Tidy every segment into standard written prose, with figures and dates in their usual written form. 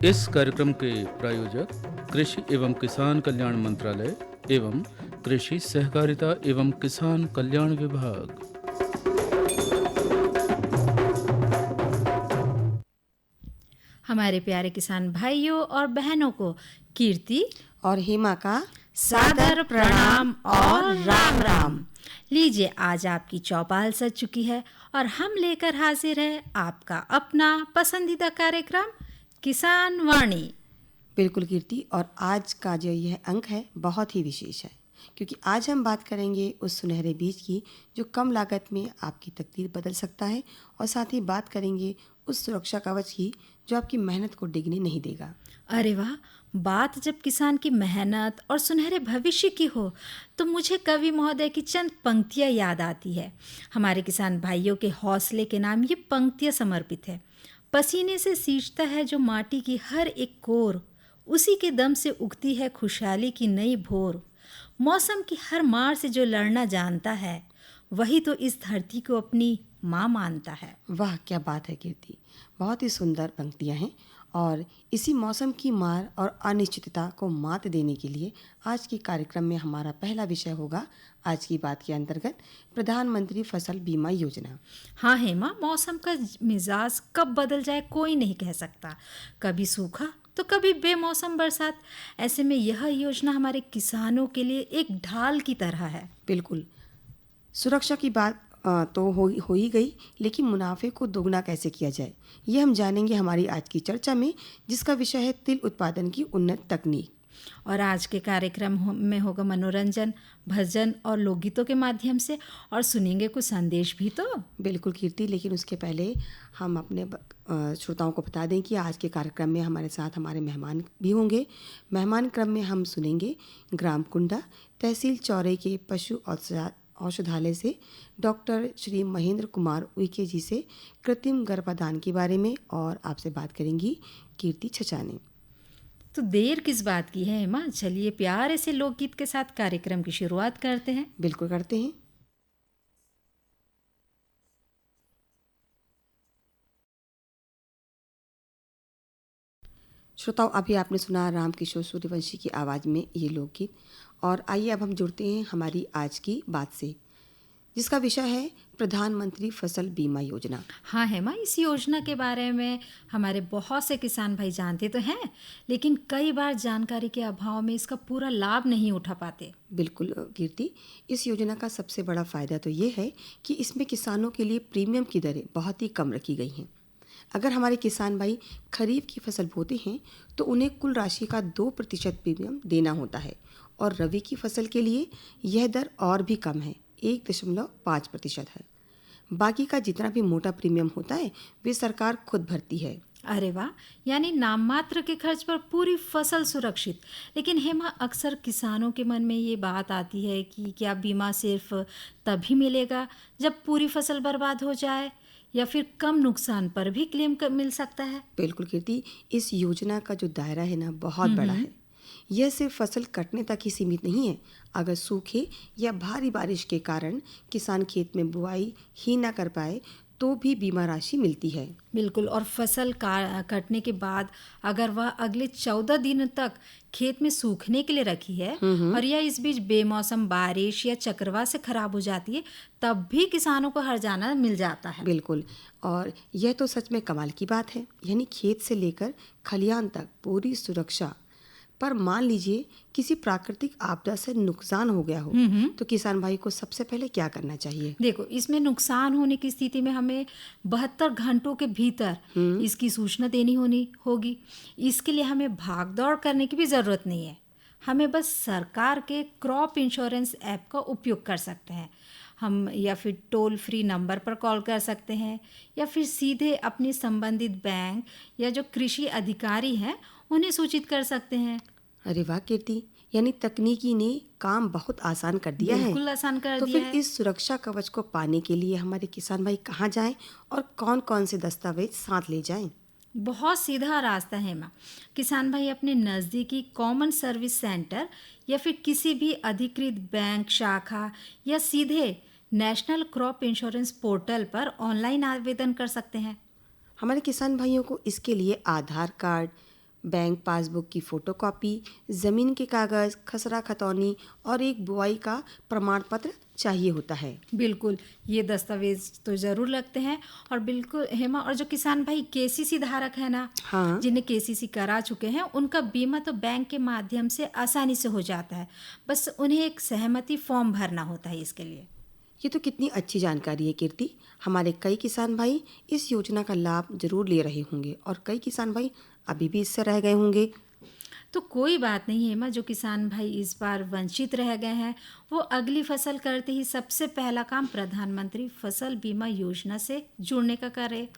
इस कार्यक्रम के प्रायोजक कृषि एवं किसान कल्याण मंत्रालय एवं कृषि सहकारिता एवं किसान कल्याण विभाग। हमारे प्यारे किसान भाइयों और बहनों को कीर्ति और हेमा का सादर प्रणाम और राम राम। लीजिए, आज आपकी चौपाल सज चुकी है और हम लेकर हाजिर है आपका अपना पसंदीदा कार्यक्रम किसान वाणी। बिल्कुल कीर्ति, और आज का जो यह अंक है बहुत ही विशेष है, क्योंकि आज हम बात करेंगे उस सुनहरे बीज की जो कम लागत में आपकी तकदीर बदल सकता है, और साथ ही बात करेंगे उस सुरक्षा कवच की जो आपकी मेहनत को डिगने नहीं देगा। अरे वाह, बात जब किसान की मेहनत और सुनहरे भविष्य की हो तो मुझे कवि महोदय की चंद पंक्तियां याद आती है। हमारे किसान भाइयों के हौसले के नाम ये पंक्तियां समर्पित है। पसीने से सींचता है जो माटी की हर एक कोर, उसी के दम से उगती है खुशहाली की नई भोर। मौसम की हर मार से जो लड़ना जानता है, वही तो इस धरती को अपनी माँ मानता है। वाह, क्या बात है कीर्ति, बहुत ही सुंदर पंक्तियां हैं। और इसी मौसम की मार और अनिश्चितता को मात देने के लिए आज के कार्यक्रम में हमारा पहला विषय होगा, आज की बात के अंतर्गत, प्रधानमंत्री फसल बीमा योजना। हाँ हेमा, मौसम का मिजाज कब बदल जाए कोई नहीं कह सकता। कभी सूखा तो कभी बेमौसम बरसात। ऐसे में यह योजना हमारे किसानों के लिए एक ढाल की तरह है। बिल्कुल, सुरक्षा की बात तो हो ही गई, लेकिन मुनाफे को दोगुना कैसे किया जाए, ये हम जानेंगे हमारी आज की चर्चा में, जिसका विषय है तिल उत्पादन की उन्नत तकनीक। और आज के कार्यक्रम में होगा मनोरंजन, भजन और लोकगीतों के माध्यम से, और सुनेंगे कुछ संदेश भी तो। बिल्कुल कीर्ति, लेकिन उसके पहले हम अपने श्रोताओं को बता दें कि आज के कार्यक्रम में हमारे साथ हमारे मेहमान भी होंगे। मेहमान क्रम में हम सुनेंगे ग्राम कुंडा तहसील चौरे के पशु औषधालय से डॉक्टर श्री महेंद्र कुमार उइके जी से कृत्रिम गर्भाधान के बारे में, और आपसे बात करेंगी कीर्ति छछाने। तो देर किस बात की है हेमा, चलिए प्यारे से लोकगीत के साथ कार्यक्रम की शुरुआत करते हैं। बिल्कुल करते हैं। श्रोताओं, अभी आपने सुना रामकिशोर सूर्यवंशी की आवाज़ में ये लोकगीत, और आइए अब हम जुड़ते हैं हमारी आज की बात से, जिसका विषय है प्रधानमंत्री फसल बीमा योजना। हाँ हेमा, इस योजना के बारे में हमारे बहुत से किसान भाई जानते तो हैं, लेकिन कई बार जानकारी के अभाव में इसका पूरा लाभ नहीं उठा पाते। बिल्कुल कीर्ति, इस योजना का सबसे बड़ा फ़ायदा तो ये है कि इसमें किसानों के लिए प्रीमियम की दरें बहुत ही कम रखी गई हैं। अगर हमारे किसान भाई खरीफ की फसल बोते हैं तो उन्हें कुल राशि का 2% प्रीमियम देना होता है, और रबी की फसल के लिए यह दर और भी कम है, 1.5% है। बाकी का जितना भी मोटा प्रीमियम होता है वे सरकार खुद भरती है। अरे वाह, यानी नाम मात्र के खर्च पर पूरी फसल सुरक्षित। लेकिन हेमा, अक्सर किसानों के मन में ये बात आती है कि क्या बीमा सिर्फ तभी मिलेगा जब पूरी फसल बर्बाद हो जाए, या फिर कम नुकसान पर भी क्लेम मिल सकता है? बिल्कुल कीर्ति, इस योजना का जो दायरा है ना, बहुत बड़ा है। यह सिर्फ फसल कटने तक ही सीमित नहीं है। अगर सूखे या भारी बारिश के कारण किसान खेत में बुआई ही ना कर पाए तो भी बीमा राशि मिलती है। बिल्कुल, और फसल कटने के बाद अगर वह अगले 14 दिन तक खेत में सूखने के लिए रखी है और यह इस बीच बेमौसम बारिश या चक्रवात से खराब हो जाती है, तब भी किसानों को हर्जाना मिल जाता है। बिल्कुल, और यह तो सच में कमाल की बात है। यानी खेत से लेकर खलिहान तक पूरी सुरक्षा। पर मान लीजिए किसी प्राकृतिक आपदा से नुकसान हो गया हो, तो किसान भाई को सबसे पहले क्या करना चाहिए? देखो, इसमें नुकसान होने की स्थिति में हमें 72 घंटों के भीतर इसकी सूचना देनी होगी। इसके लिए हमें भाग दौड़ करने की भी ज़रूरत नहीं है। हमें बस सरकार के क्रॉप इंश्योरेंस ऐप का उपयोग कर सकते हैं हम, या फिर टोल फ्री नंबर पर कॉल कर सकते हैं, या फिर सीधे अपने संबंधित बैंक या जो कृषि अधिकारी हैं उन्हें सूचित कर सकते हैं। अरे वाह कीर्ति, यानी तकनीकी ने काम बहुत आसान कर दिया है। बिल्कुल आसान कर तो दिया फिर है। इस सुरक्षा कवच को पाने के लिए हमारे किसान भाई कहाँ जाएं और कौन कौन से दस्तावेज साथ ले जाएं? बहुत सीधा रास्ता है माँ। किसान भाई अपने नज़दीकी कॉमन सर्विस सेंटर या फिर किसी भी अधिकृत बैंक शाखा या सीधे नेशनल क्रॉप इंश्योरेंस पोर्टल पर ऑनलाइन आवेदन कर सकते हैं। हमारे किसान भाइयों को इसके लिए आधार कार्ड, बैंक पासबुक की फ़ोटोकॉपी, ज़मीन के कागज़, खसरा खतौनी और एक बुआई का प्रमाण पत्र चाहिए होता है। बिल्कुल, ये दस्तावेज तो ज़रूर लगते हैं। और बिल्कुल हेमा, और जो किसान भाई केसीसी धारक है ना, हाँ, जिन्हें केसीसी करा चुके हैं, उनका बीमा तो बैंक के माध्यम से आसानी से हो जाता है। बस उन्हें एक सहमति फॉर्म भरना होता है इसके लिए। ये तो कितनी अच्छी जानकारी है कीर्ति। हमारे कई किसान भाई इस योजना का लाभ जरूर ले रहे होंगे और कई किसान भाई अभी भी इससे रह गए होंगे। तो कोई बात नहीं हेमा, जो किसान भाई इस बार वंचित रह गए हैं, वो अगली फसल करते ही सबसे पहला काम प्रधानमंत्री फसल बीमा योजना से जुड़ने का करे।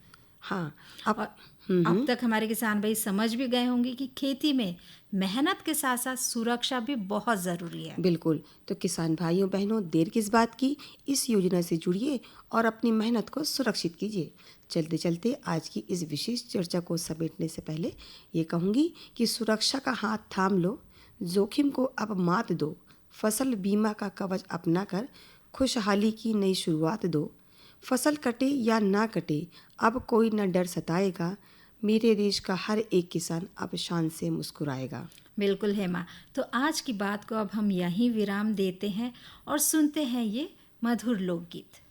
हाँ, और अब तक हमारे किसान भाई समझ भी गए होंगे कि खेती में मेहनत के साथ साथ सुरक्षा भी बहुत ज़रूरी है। बिल्कुल। तो किसान भाइयों बहनों, देर किस बात की, इस योजना से जुड़िए और अपनी मेहनत को सुरक्षित कीजिए। चलते चलते आज की इस विशेष चर्चा को समेटने से पहले ये कहूँगी कि सुरक्षा का हाथ थाम लो, जोखिम को अब मात दो, फसल बीमा का कवच अपनाकर खुशहाली की नई शुरुआत दो। फसल कटे या ना कटे, अब कोई न डर सताएगा, मेरे देश का हर एक किसान अब शान से मुस्कुराएगा। बिल्कुल हेमा, तो आज की बात को अब हम यहीं विराम देते हैं और सुनते हैं ये मधुर लोकगीत।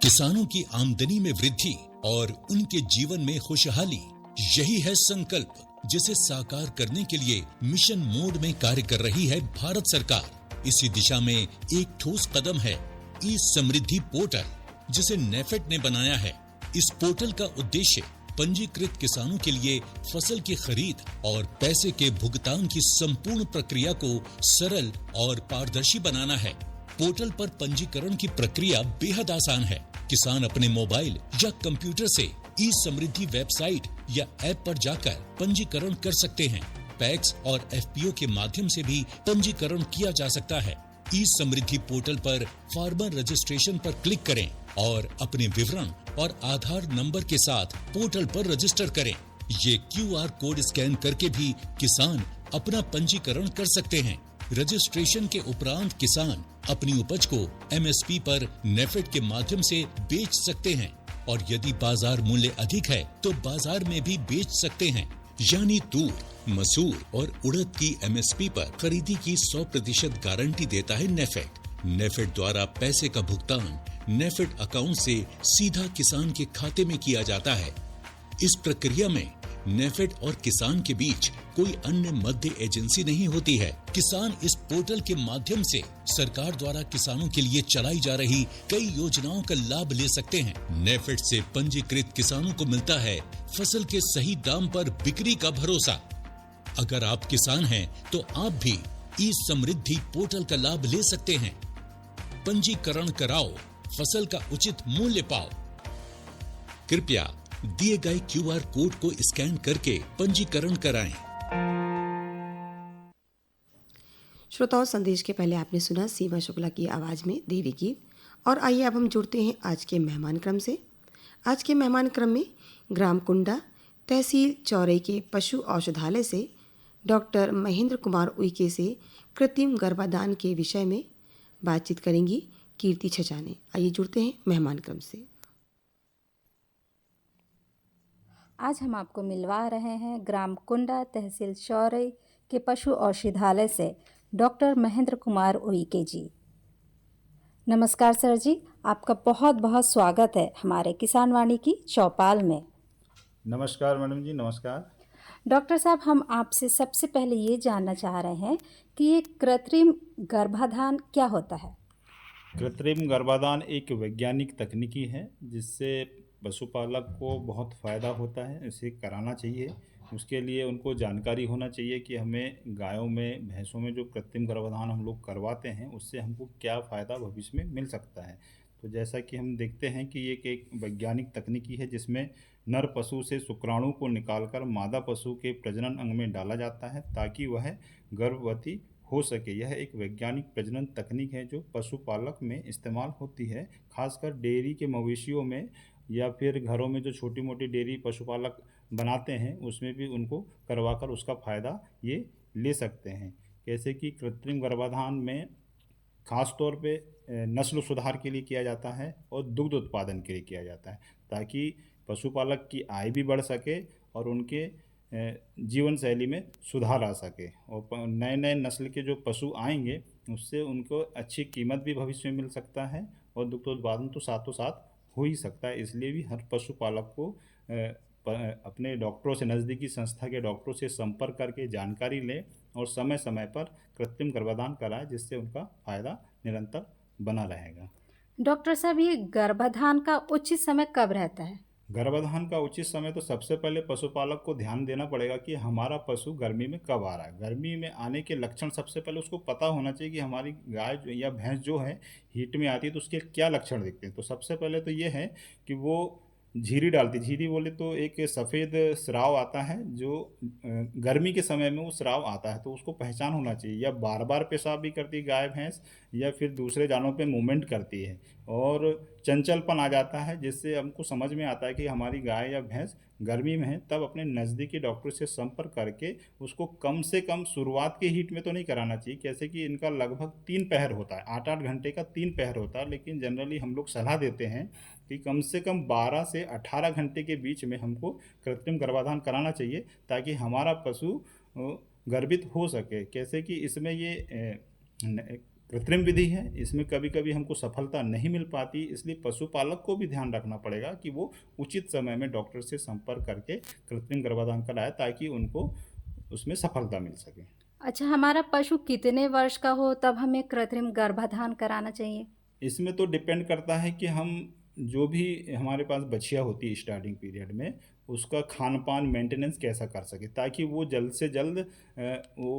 किसानों की आमदनी में वृद्धि और उनके जीवन में खुशहाली, यही है संकल्प जिसे साकार करने के लिए मिशन मोड में कार्य कर रही है भारत सरकार। इसी दिशा में एक ठोस कदम है ई समृद्धि पोर्टल, जिसे नेफेड ने बनाया है। इस पोर्टल का उद्देश्य पंजीकृत किसानों के लिए फसल की खरीद और पैसे के भुगतान की संपूर्ण प्रक्रिया को सरल और पारदर्शी बनाना है। पोर्टल पर पंजीकरण की प्रक्रिया बेहद आसान है। किसान अपने मोबाइल या कंप्यूटर से ई समृद्धि वेबसाइट या ऐप पर जाकर पंजीकरण कर सकते हैं। पैक्स और एफपीओ के माध्यम से भी पंजीकरण किया जा सकता है। ई समृद्धि पोर्टल पर फार्मर रजिस्ट्रेशन पर क्लिक करें और अपने विवरण और आधार नंबर के साथ पोर्टल पर रजिस्टर करें। ये क्यूआर कोड स्कैन करके भी किसान अपना पंजीकरण कर सकते हैं। रजिस्ट्रेशन के उपरांत किसान अपनी उपज को एमएसपी पर नेफेड के माध्यम से बेच सकते हैं और यदि बाजार मूल्य अधिक है तो बाजार में भी बेच सकते हैं। यानी तूर, मसूर और उड़द की एमएसपी पर खरीदी की 100% गारंटी देता है नेफेड। नेफेड द्वारा पैसे का भुगतान नेफेड अकाउंट से सीधा किसान के खाते में किया जाता है। इस प्रक्रिया में नेफेड और किसान के बीच कोई अन्य मध्य एजेंसी नहीं होती है। किसान इस पोर्टल के माध्यम से सरकार द्वारा किसानों के लिए चलाई जा रही कई योजनाओं का लाभ ले सकते हैं। नेफेड से पंजीकृत किसानों को मिलता है फसल के सही दाम पर बिक्री का भरोसा। अगर आप किसान हैं तो आप भी ई समृद्धि पोर्टल का लाभ ले सकते हैं। पंजीकरण कराओ, फसल का उचित मूल्य पाओ। कृपया दिए गए क्यूआर कोड को स्कैन करके पंजीकरण कराएं। श्रोताओं, संदेश के पहले आपने सुना सीमा शुक्ला की आवाज़ में देवी गीत। और आइए अब हम जुड़ते हैं आज के मेहमान क्रम से। आज के मेहमान क्रम में ग्राम कुंडा, तहसील चौरई के पशु औषधालय से डॉक्टर महेंद्र कुमार उइके से कृत्रिम गर्भाधान के विषय में बातचीत करेंगी कीर्ति छचाने। आइए जुड़ते हैं मेहमान क्रम से। आज हम आपको मिलवा रहे हैं ग्राम कुंडा, तहसील चौरई के पशु औषधालय से डॉक्टर महेंद्र कुमार उइके जी। नमस्कार सर जी, आपका बहुत बहुत स्वागत है हमारे किसान वाणी की चौपाल में। नमस्कार मैडम जी, नमस्कार। डॉक्टर साहब, हम आपसे सबसे पहले ये जानना चाह रहे हैं कि ये कृत्रिम गर्भाधान क्या होता है? कृत्रिम गर्भाधान एक वैज्ञानिक तकनीकी है जिससे पशुपालक को बहुत फ़ायदा होता है। इसे कराना चाहिए। उसके लिए उनको जानकारी होना चाहिए कि हमें गायों में, भैंसों में जो कृत्रिम गर्भाधान हम लोग करवाते हैं उससे हमको क्या फ़ायदा भविष्य में मिल सकता है। तो जैसा कि हम देखते हैं कि ये एक वैज्ञानिक तकनीकी है जिसमें नर पशु से शुक्राणु को निकालकर मादा पशु के प्रजनन अंग में डाला जाता है ताकि वह गर्भवती हो सके। यह एक वैज्ञानिक प्रजनन तकनीक है जो पशुपालक में इस्तेमाल होती है, खासकर डेयरी के मवेशियों में या फिर घरों में जो छोटी मोटी डेयरी पशुपालक बनाते हैं उसमें भी उनको करवाकर उसका फ़ायदा ये ले सकते हैं। जैसे कि कृत्रिम गर्भाधान में खास तौर पे नस्ल सुधार के लिए किया जाता है और दुग्ध उत्पादन के लिए किया जाता है ताकि पशुपालक की आय भी बढ़ सके और उनके जीवन शैली में सुधार आ सके और नए नए नस्ल के जो पशु आएंगे उससे उनको अच्छी कीमत भी भविष्य में मिल सकता है और दुग्ध उत्पादन तो साथों साथ हो ही सकता है। इसलिए भी हर पशुपालक को अपने डॉक्टरों से, नज़दीकी संस्था के डॉक्टरों से संपर्क करके जानकारी लें और समय समय पर कृत्रिम गर्भाधान कराएं जिससे उनका फ़ायदा निरंतर बना रहेगा। डॉक्टर साहब, ये गर्भाधान का उचित समय कब रहता है? गर्भाधान का उचित समय तो सबसे पहले पशुपालक को ध्यान देना पड़ेगा कि हमारा पशु गर्मी में कब आ रहा है। गर्मी में आने के लक्षण सबसे पहले उसको पता होना चाहिए कि हमारी गाय जो या भैंस जो है हीट में आती है तो उसके क्या लक्षण दिखते हैं। तो सबसे पहले तो ये है कि वो झीरी डालती, झीरी बोले तो एक सफ़ेद स्राव आता है जो गर्मी के समय में वो स्राव आता है तो उसको पहचान होना चाहिए। या बार बार पेशाब भी करती है गाय भैंस या फिर दूसरे जानवरों पे मूवमेंट करती है और चंचलपन आ जाता है जिससे हमको समझ में आता है कि हमारी गाय या भैंस गर्मी में है। तब अपने नज़दीकी डॉक्टर से संपर्क करके उसको कम से कम शुरुआत के हीट में तो नहीं कराना चाहिए, कैसे कि इनका लगभग 3 पहर होता है, 8-8 घंटे का 3 पहर होता है। लेकिन जनरली हम लोग सलाह देते हैं कि कम से कम 12 से 18 घंटे के बीच में हमको कृत्रिम गर्भाधान कराना चाहिए ताकि हमारा पशु गर्भित हो सके। कैसे कि इसमें ये कृत्रिम विधि है, इसमें कभी कभी हमको सफलता नहीं मिल पाती, इसलिए पशुपालक को भी ध्यान रखना पड़ेगा कि वो उचित समय में डॉक्टर से संपर्क करके कृत्रिम गर्भाधान कराए ताकि उनको उसमें सफलता मिल सके। अच्छा, हमारा पशु कितने वर्ष का हो तब हमें कृत्रिम गर्भाधान कराना चाहिए? इसमें तो डिपेंड करता है कि हम जो भी हमारे पास बछिया होती है स्टार्टिंग पीरियड में उसका खान पान मेंटेनेंस कैसा कर सके ताकि वो जल्द से जल्द वो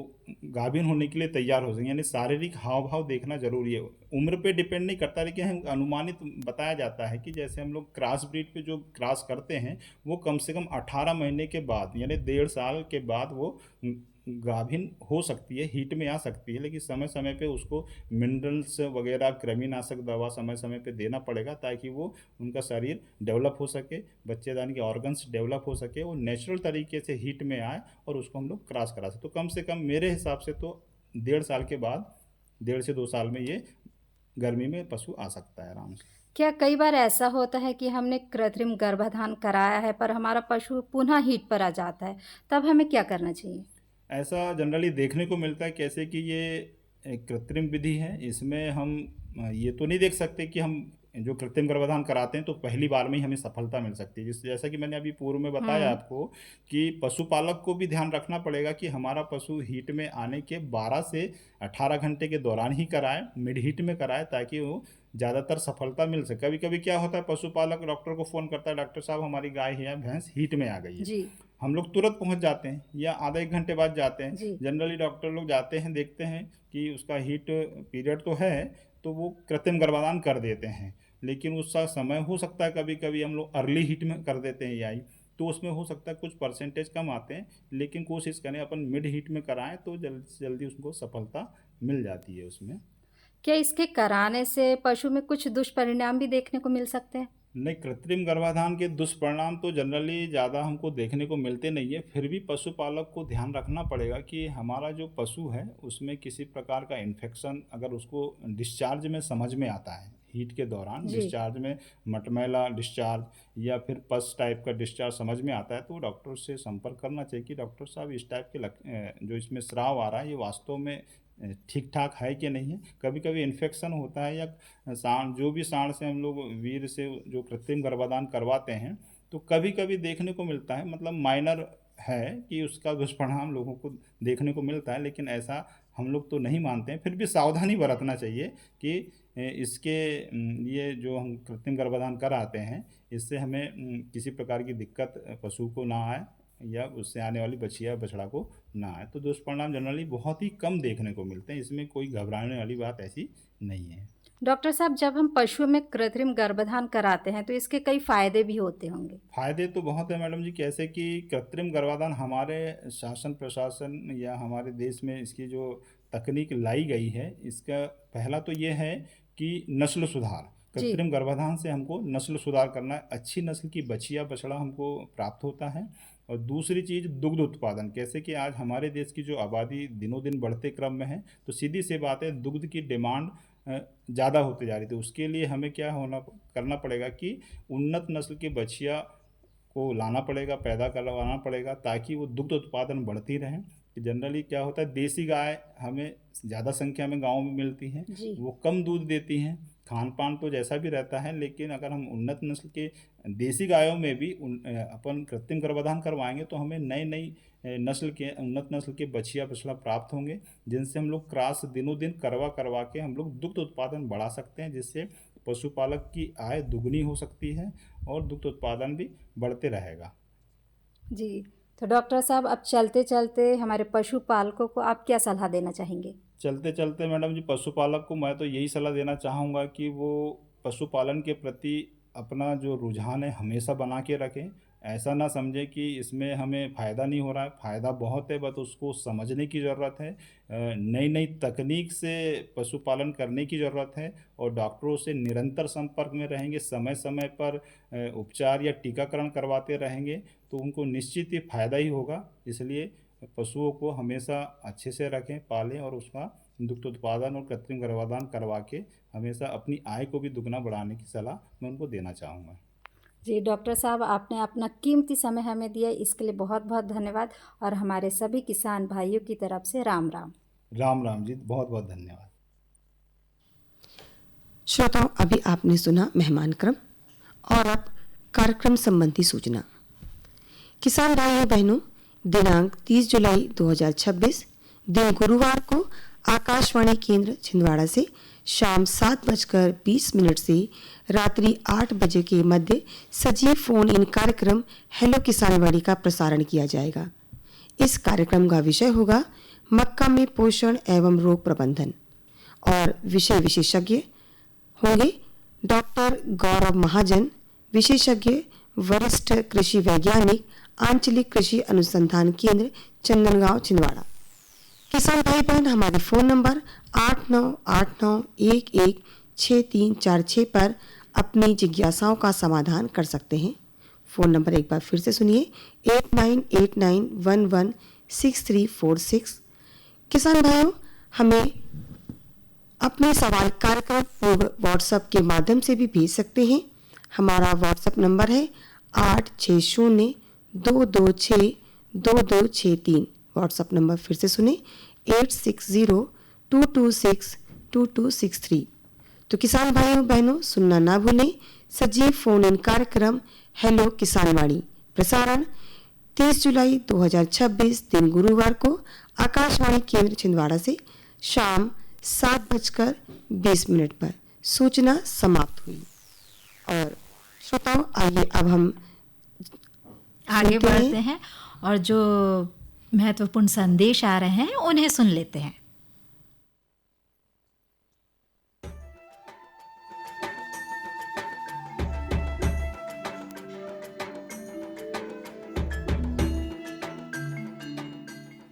गाभिन होने के लिए तैयार हो सके। यानी शारीरिक हाव भाव देखना जरूरी है। उम्र पे डिपेंड नहीं करता, लेकिन हम अनुमानित बताया जाता है कि जैसे हम लोग क्रॉस ब्रीड पे जो क्रॉस करते हैं वो कम से कम 18 महीने के बाद यानी 1.5 साल के बाद वो गाभिन हो सकती है, हीट में आ सकती है। लेकिन समय समय पे उसको मिनरल्स वगैरह, कृमिनाशक दवा समय समय पे देना पड़ेगा ताकि वो उनका शरीर डेवलप हो सके, बच्चेदानी के ऑर्गन्स डेवलप हो सके, वो नेचुरल तरीके से हीट में आए और उसको हम लोग क्रॉस करा सकें। तो कम से कम मेरे हिसाब से तो 1.5 साल के बाद, 1.5 से 2 साल में ये गर्मी में पशु आ सकता है आराम से। क्या कई बार ऐसा होता है कि हमने कृत्रिम गर्भाधान कराया है पर हमारा पशु पुनः हीट पर आ जाता है, तब हमें क्या करना चाहिए? ऐसा जनरली देखने को मिलता है, कैसे कि ये एक कृत्रिम विधि है, इसमें हम ये तो नहीं देख सकते कि हम जो कृत्रिम गर्भाधान कराते हैं तो पहली बार में ही हमें सफलता मिल सकती है। जैसा कि मैंने अभी पूर्व में बताया आपको कि पशुपालक को भी ध्यान रखना पड़ेगा कि हमारा पशु हीट में आने के 12 से 18 घंटे के दौरान ही कराए, मिड हीट में कराए ताकि वो ज़्यादातर सफलता मिल सके। कभी कभी क्या होता है, पशुपालक डॉक्टर को फ़ोन करता है, डॉक्टर साहब हमारी गाय है या भैंस हीट में आ गई है। जी। हम लोग तुरंत पहुंच जाते हैं या आधा 1 घंटे बाद जाते हैं। जी। जनरली डॉक्टर लोग जाते हैं, देखते हैं कि उसका हीट पीरियड तो है तो वो कृत्रिम गर्भाधान कर देते हैं। लेकिन उसका समय हो सकता है कभी कभी हम लोग अर्ली हीट में कर देते हैं याई, तो उसमें हो सकता है कुछ परसेंटेज कम आते हैं। लेकिन कोशिश करें अपन मिड हीट में कराएं तो जल्दी से जल्दी उसको सफलता मिल जाती है उसमें। क्या इसके कराने से पशु में कुछ दुष्परिणाम भी देखने को मिल सकते हैं? नहीं, कृत्रिम गर्भाधान के दुष्परिणाम तो जनरली ज़्यादा हमको देखने को मिलते नहीं है। फिर भी पशुपालक को ध्यान रखना पड़ेगा कि हमारा जो पशु है उसमें किसी प्रकार का इन्फेक्शन अगर उसको डिस्चार्ज में समझ में आता है, हीट के दौरान डिस्चार्ज में मटमैला डिस्चार्ज या फिर पस टाइप का डिस्चार्ज समझ में आता है तो डॉक्टर से संपर्क करना चाहिए कि डॉक्टर साहब इस टाइप के जो इसमें स्राव आ रहा है ये वास्तव में ठीक ठाक है कि नहीं है। कभी कभी इन्फेक्शन होता है या सांड, जो भी सांड से हम लोग वीर से जो कृत्रिम गर्भाधान करवाते हैं तो कभी कभी देखने को मिलता है, मतलब माइनर है कि उसका दुष्परिणाम लोगों को देखने को मिलता है, लेकिन ऐसा हम लोग तो नहीं मानते हैं। फिर भी सावधानी बरतना चाहिए कि इसके ये जो हम कृत्रिम गर्भाधान कराते हैं इससे हमें किसी प्रकार की दिक्कत पशु को ना आए या उससे आने वाली बछिया बछड़ा को ना आए। तो दुष्परिणाम जनरली बहुत ही कम देखने को मिलते हैं, इसमें कोई घबराने वाली बात ऐसी नहीं है। डॉक्टर साहब, जब हम पशुओं में कृत्रिम गर्भाधान कराते हैं तो इसके कई फायदे भी होते होंगे। फायदे तो बहुत है मैडम जी, कैसे कि कृत्रिम गर्भाधान हमारे शासन प्रशासन या हमारे देश में इसकी जो तकनीक लाई गई है, इसका पहला तो ये है कि नस्ल सुधार। जी। कृत्रिम गर्भाधान से हमको नस्ल सुधार करना है, अच्छी नस्ल की बछिया बछड़ा हमको प्राप्त होता है। और दूसरी चीज़ दुग्ध उत्पादन, कैसे कि आज हमारे देश की जो आबादी दिनों दिन बढ़ते क्रम में है, तो सीधी सी बात है दुग्ध की डिमांड ज़्यादा होते जा रही थी। उसके लिए हमें क्या करना पड़ेगा कि उन्नत नस्ल की बछिया को लाना पड़ेगा, पैदा करवाना पड़ेगा, ताकि वो दुग्ध उत्पादन बढ़ती रहे। कि जनरली क्या होता है, देसी गाय हमें ज़्यादा संख्या में गाँव में मिलती हैं, जी। वो कम दूध देती हैं, खान पान तो जैसा भी रहता है, लेकिन अगर हम उन्नत नस्ल के देसी गायों में भी अपन कृत्रिम गर्भाधान करवाएंगे तो हमें नई नई उन्नत नस्ल के बछिया बछड़ा प्राप्त होंगे, जिनसे हम लोग क्रॉस दिनों दिन करवा के हम लोग दुग्ध उत्पादन बढ़ा सकते हैं, जिससे पशुपालक की आय दुगनी हो सकती है और दुग्ध उत्पादन भी बढ़ते रहेगा। जी, तो डॉक्टर साहब, अब चलते चलते हमारे पशुपालकों को आप क्या सलाह देना चाहेंगे? चलते चलते मैडम जी, पशुपालक को मैं तो यही सलाह देना चाहूँगा कि वो पशुपालन के प्रति अपना जो रुझान है हमेशा बना के रखें। ऐसा ना समझें कि इसमें हमें फ़ायदा नहीं हो रहा है, फ़ायदा बहुत है, बस उसको समझने की ज़रूरत है। नई नई तकनीक से पशुपालन करने की ज़रूरत है और डॉक्टरों से निरंतर संपर्क में रहेंगे, समय समय पर उपचार या टीकाकरण करवाते रहेंगे तो उनको निश्चित ही फ़ायदा ही होगा। इसलिए पशुओं को हमेशा अच्छे से रखें, पालें और उसका दुग्ध उत्पादन और कृत्रिम गर्भाधान करवा के हमेशा अपनी आय को भी दुगना बढ़ाने की सलाह मैं उनको देना चाहूँगा। जी डॉक्टर साहब, आपने अपना कीमती समय हमें दिया, इसके लिए बहुत बहुत धन्यवाद और हमारे सभी किसान भाइयों की तरफ से राम राम। राम राम जी, बहुत बहुत धन्यवाद। श्रोताओं, अभी आपने सुना मेहमान क्रम और अब कार्यक्रम संबंधी सूचना। किसान भाइयों बहनों, दिनांक 30 जुलाई 2026 दिन गुरुवार को आकाशवाणी केंद्र छिंदवाड़ा से शाम 7:20 से रात्रि 8 बजे के मध्य सजीव फोन इन कार्यक्रम हेलो किसानवाड़ी का प्रसारण किया जाएगा। इस कार्यक्रम का विषय होगा मक्का में पोषण एवं रोग प्रबंधन और विषय विशेषज्ञ होंगे डॉक्टर गौरव महाजन, विशेषज्ञ वरिष्ठ कृषि वैज्ञानिक, आंचलिक कृषि अनुसंधान केंद्र चंदनगांव छिंदवाड़ा। किसान भाई बहन हमारे फ़ोन नंबर 8989116346 पर अपनी जिज्ञासाओं का समाधान कर सकते हैं। फ़ोन नंबर एक बार फिर से सुनिए, 8989116346। किसान भाइयों, हमें अपने सवाल कार्यक्रम पूर्व व्हाट्सएप के माध्यम से भी भेज सकते हैं। हमारा व्हाट्सएप नंबर है 8602262263। व्हाट्सएप नंबर फिर से सुने, 8602262263। तो किसान भाइयों बहनों, सुनना ना भूलें सजीव फोन इन कार्यक्रम हेलो किसानवाड़ी, प्रसारण 30 जुलाई 2026 दिन गुरुवार को आकाशवाणी केंद्र छिंदवाड़ा से शाम 7:20 पर। सूचना समाप्त हुई। और श्रोताओं, आइए अब हम आगे बढ़ते हैं और जो महत्वपूर्ण संदेश आ रहे हैं उन्हें सुन लेते हैं।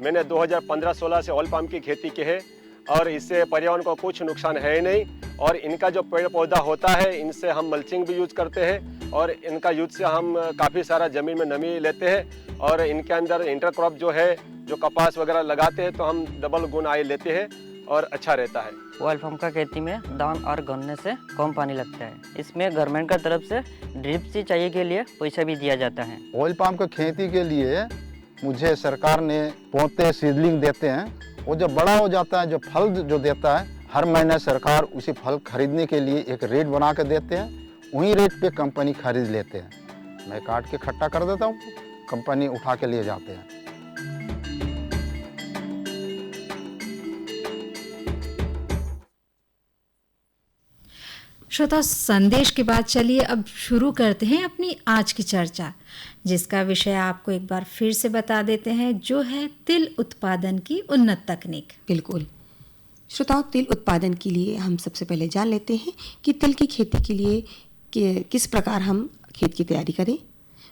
मैंने 2015-16 से ऑयल पाम की खेती की है और इससे पर्यावरण को कुछ नुकसान है ही नहीं। और इनका जो पेड़ पौधा होता है, इनसे हम मल्चिंग भी यूज करते हैं और इनका यूज से हम काफ़ी सारा ज़मीन में नमी लेते हैं। और इनके अंदर इंटरक्रॉप जो है, जो कपास वगैरह लगाते हैं तो हम डबल गुण आय लेते हैं और अच्छा रहता है। ऑयल पाम का खेती में दान और गन्ने से कम पानी लगता है। इसमें गवर्नमेंट का तरफ से ड्रिप सिंचाई के लिए पैसा भी दिया जाता है। ऑयल पाम की खेती के लिए मुझे सरकार ने पौधे सीडलिंग देते हैं। वो जब बड़ा हो जाता है, जो फल जो देता है, हर महीने सरकार उसी फल खरीदने के लिए एक रेट बना के देते हैं। वही रेट पे कंपनी खरीद लेते हैं। मैं काट के इकट्ठा कर देता हूँ, कंपनी उठा के ले जाते हैं। श्रोता, संदेश के बाद चलिए अब शुरू करते हैं अपनी आज की चर्चा, जिसका विषय आपको एक बार फिर से बता देते हैं, जो है तिल उत्पादन की उन्नत तकनीक। बिल्कुल। श्रोताओं, तिल उत्पादन के लिए हम सबसे पहले जान लेते हैं कि तिल की खेती के लिए किस प्रकार हम खेत की तैयारी करें।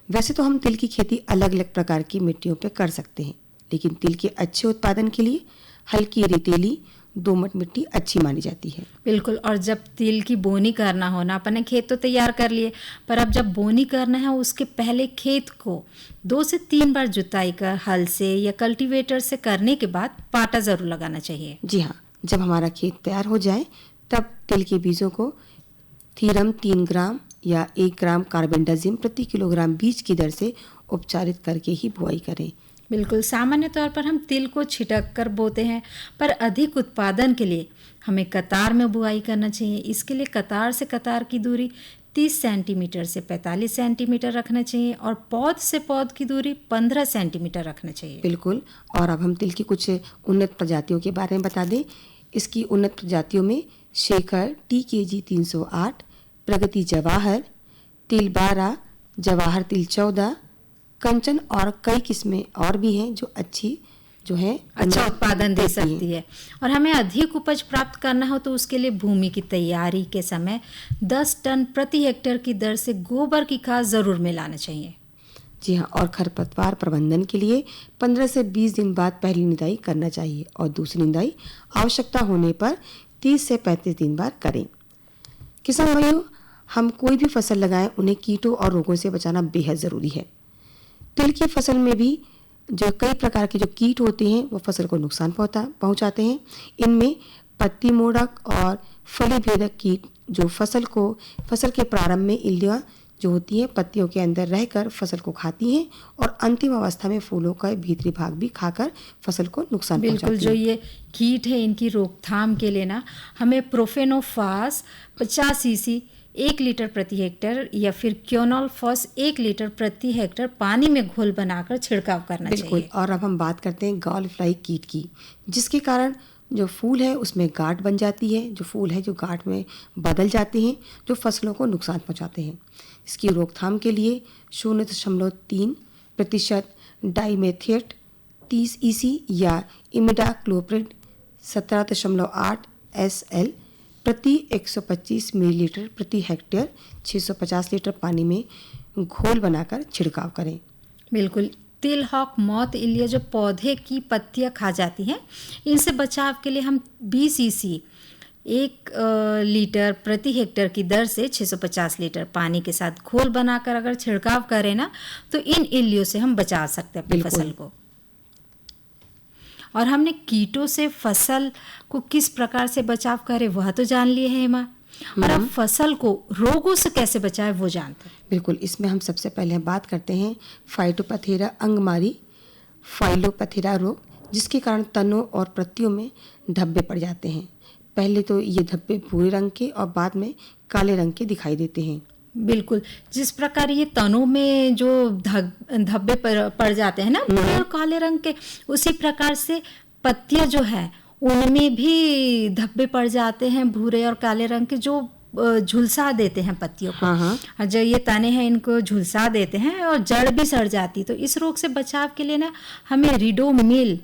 वैसे तो हम तिल की खेती अलग अलग प्रकार की मिट्टियों पर कर सकते हैं, लेकिन तिल के अच्छे उत्पादन के लिए हल्की रेतीली दोमट मिट्टी अच्छी मानी जाती है। बिल्कुल। और जब तिल की बोनी करना हो ना, अपने खेत तो तैयार कर लिए, पर अब जब बोनी करना है उसके पहले खेत को 2 से 3 बार जुताई कर हल से या कल्टीवेटर से करने के बाद पाटा ज़रूर लगाना चाहिए। जी हाँ, जब हमारा खेत तैयार हो जाए तब तिल के बीजों को थीरम 3 ग्राम या 1 ग्राम कार्बेंडाजिम प्रति किलोग्राम बीज की दर से उपचारित करके ही बुआई करें। बिल्कुल। सामान्य तौर पर हम तिल को छिटक कर बोते हैं, पर अधिक उत्पादन के लिए हमें कतार में बुआई करना चाहिए। इसके लिए कतार से कतार की दूरी 30 सेंटीमीटर से 45 सेंटीमीटर रखना चाहिए और पौध से पौध की दूरी 15 सेंटीमीटर रखना चाहिए। बिल्कुल। और अब हम तिल की कुछ उन्नत प्रजातियों के बारे में बता दें। इसकी उन्नत प्रजातियों में शेखर, TKG 308, प्रगति जवाहर, तिल 12, जवाहर तिल 14, कंचन और कई किस्में और भी हैं जो अच्छा उत्पादन दे सकती है। और हमें अधिक उपज प्राप्त करना हो तो उसके लिए भूमि की तैयारी के समय 10 टन प्रति हेक्टेयर की दर से गोबर की खाद जरूर मिलाना चाहिए। जी हाँ। और खरपतवार प्रबंधन के लिए 15 से 20 दिन बाद पहली निदाई करना चाहिए और दूसरी निदाई आवश्यकता होने पर 30 से 35 दिन बाद करें। किसान भाइयों, हम कोई भी फसल लगाएं उन्हें कीटों और रोगों से बचाना बेहद ज़रूरी है। तिल की फसल में भी जो कई प्रकार के जो कीट होते हैं वो फसल को नुकसान पहुंचाते हैं। इनमें पत्ती मोड़क और फली भेदक कीट जो फसल के प्रारंभ में इल्लियाँ जो होती हैं पत्तियों के अंदर रहकर फसल को खाती हैं और अंतिम अवस्था में फूलों का भीतरी भाग भी खाकर फसल को नुकसान पहुंचाती हैं। बिल्कुल। जो ये कीट है इनकी रोकथाम के लिए ना हमें प्रोफेनोफास 50 सीसी 1 लीटर प्रति हेक्टेयर या फिर क्योनोलफॉस 1 लीटर प्रति हेक्टेयर पानी में घोल बनाकर छिड़काव करना बिल्कुल। चाहिए। और अब हम बात करते हैं गॉल फ्लाई कीट की, जिसके कारण जो फूल है उसमें गांठ बन जाती है, जो गांठ में बदल जाते हैं जो फसलों को नुकसान पहुंचाते हैं। इसकी रोकथाम के लिए 0.3% डाइमेथेट 30 EC या इमिडाक्लोप्रिड 17.8 SL प्रति 125 मिलीलीटर प्रति हेक्टेयर 650 लीटर पानी में घोल बनाकर छिड़काव करें। बिल्कुल। तिल हॉक मौत इल्लिया जो पौधे की पत्तियां खा जाती हैं, इनसे बचाव के लिए हम 20 EC 1 लीटर प्रति हेक्टेयर की दर से 650 लीटर पानी के साथ घोल बनाकर अगर छिड़काव करें ना तो इन इल्लियों से हम बचा सकते हैं अपनी फसल को। और हमने कीटों से फसल को किस प्रकार से बचाव करें वह तो जान लिए है हेमा, और अब फसल को रोगों से कैसे बचाएं वो जानते हैं। बिल्कुल। इसमें हम सबसे पहले बात करते हैं फाइटोपथेरा अंगमारी फाइलोपथेरा रोग, जिसके कारण तनों और पत्तियों में धब्बे पड़ जाते हैं। पहले तो ये धब्बे भूरे रंग के और बाद में काले रंग के दिखाई देते हैं। बिल्कुल। जिस प्रकार ये तनों में जो धब्बे पड़ जाते हैं ना भूरे और काले रंग के, उसी प्रकार से पत्तियां जो है उनमें भी धब्बे पड़ जाते हैं भूरे और काले रंग के, जो झुलसा देते हैं पत्तियों को। हाँ। जो ये तने हैं इनको झुलसा देते हैं और जड़ भी सड़ जाती। तो इस रोग से बचाव के लिए ना हमें रिडोमिल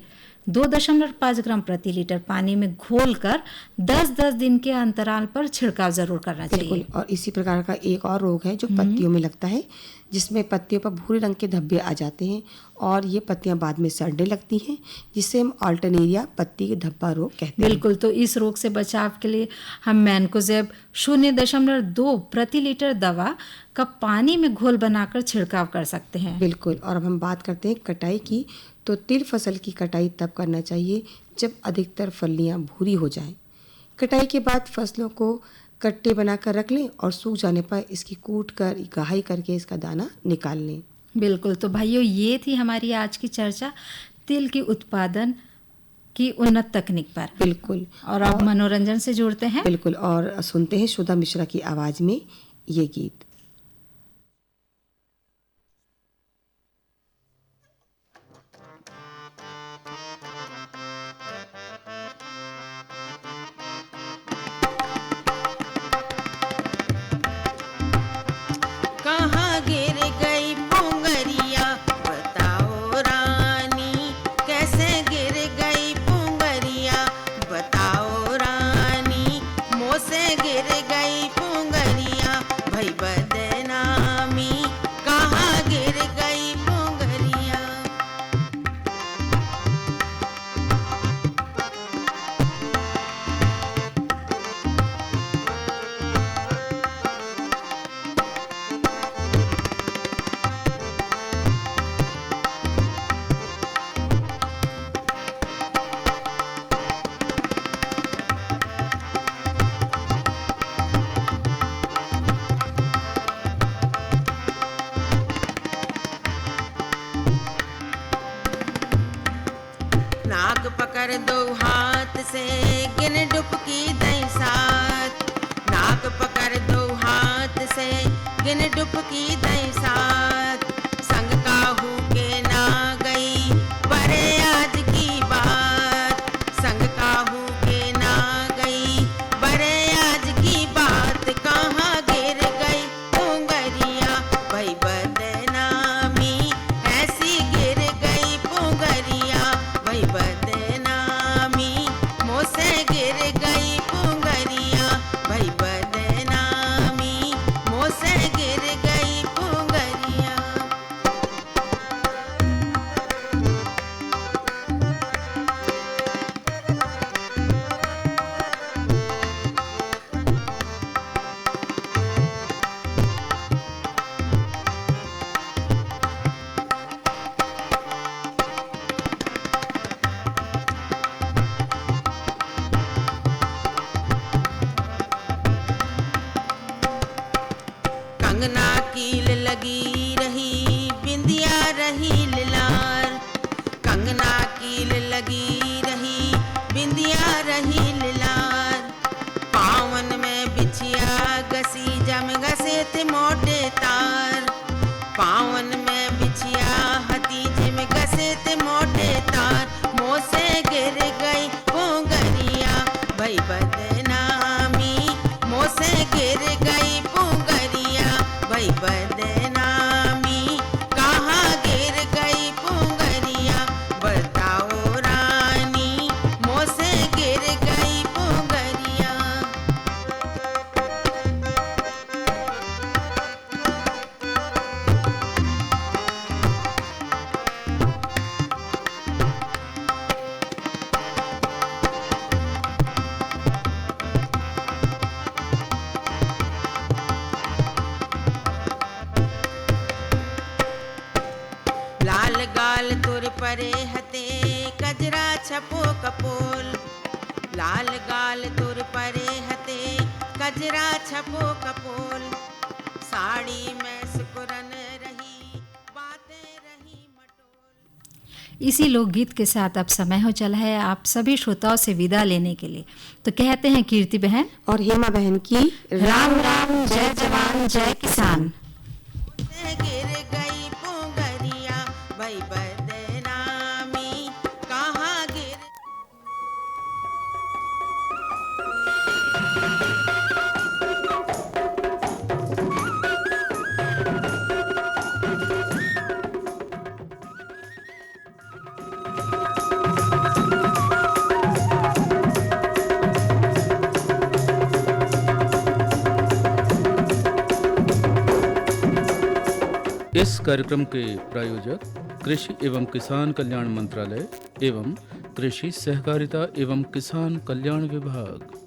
2.5 ग्राम प्रति लीटर पानी में घोलकर 10-10 दिन के अंतराल पर छिड़काव जरूर करना चाहिए। बिल्कुल। और इसी प्रकार का एक और रोग है जो पत्तियों में लगता है, जिसमें पत्तियों पर भूरे रंग के धब्बे आ जाते हैं और ये पत्तियां बाद में सड़ने लगती हैं, जिसे हम अल्टरनेरिया पत्ती के धब्बा रोग कहते हैं। बिल्कुल। तो इस रोग से बचाव के लिए हम मैनकोजेब 0.2 प्रति लीटर दवा का पानी में घोल बनाकर छिड़काव कर सकते हैं। बिल्कुल। और अब हम बात करते हैं कटाई की। तो तिल फसल की कटाई तब करना चाहिए जब अधिकतर फलियां भूरी हो जाएं। कटाई के बाद फसलों को कट्टे बनाकर रख लें और सूख जाने पर इसकी कूट कर गहाई करके इसका दाना निकाल लें। बिल्कुल। तो भाइयों, ये थी हमारी आज की चर्चा तिल की उत्पादन की उन्नत तकनीक पर। बिल्कुल। और अब मनोरंजन से जुड़ते हैं। बिल्कुल। और सुनते हैं सुधा मिश्रा की आवाज़ में ये गीत। बताओ गिर गई पुंगरिया भई बदनामी, कहाँ गिर गई पुंगरिया। नाक पकड़ दो हाथ से गिन डुबकी दई साथ, नाक पकड़ दो हाथ से गिन डुबकी दई साथ। संग काहू के ना गई बरे आज की बात, संग काहू के ना गई बरे आज की बात। कहाँ गिर गई पुंगरिया भई बदनामी, ऐसी गिर गई पुंगरिया भई बदनामी। मोसे गिर गई पुंगरिया भई बदनामी, मोसे गिर गई पुंगरिया। कंगना कील लगी रही बिंदिया रही लिलार, कंगना कील लगी रही बिंदिया रही लिलार। पावन में बिछिया गसी जम गसे थे मोटे तार, पावन में बिछिया हती जिम गसे थे मोटे तार। मोसे गिर गई पुंगरिया भई बदनामी, मोसे गिर गई पुंगरिया भई बदनामी। कहाँ गिर गई पुंगरिया बताओ रानी, मोसे गिर गई पुंगरिया। लाल गाल तुर परे हते कजरा छपो कपोल, लाल गाल तुर परे हते कजरा छपो कपोल। साड़ी में सुकुरन रही बातें रही मटोल। इसी लोकगीत के साथ अब समय हो चला है आप सभी श्रोताओं से विदा लेने के लिए। तो कहते हैं कीर्ति बहन और हेमा बहन की राम राम, जय जवान जय किसान। गिर गई पुंगरिया भई बदनामी, कहाँ गिर। इस कार्यक्रम के प्रायोजक कृषि एवं किसान कल्याण मंत्रालय एवं कृषि सहकारिता एवं किसान कल्याण विभाग।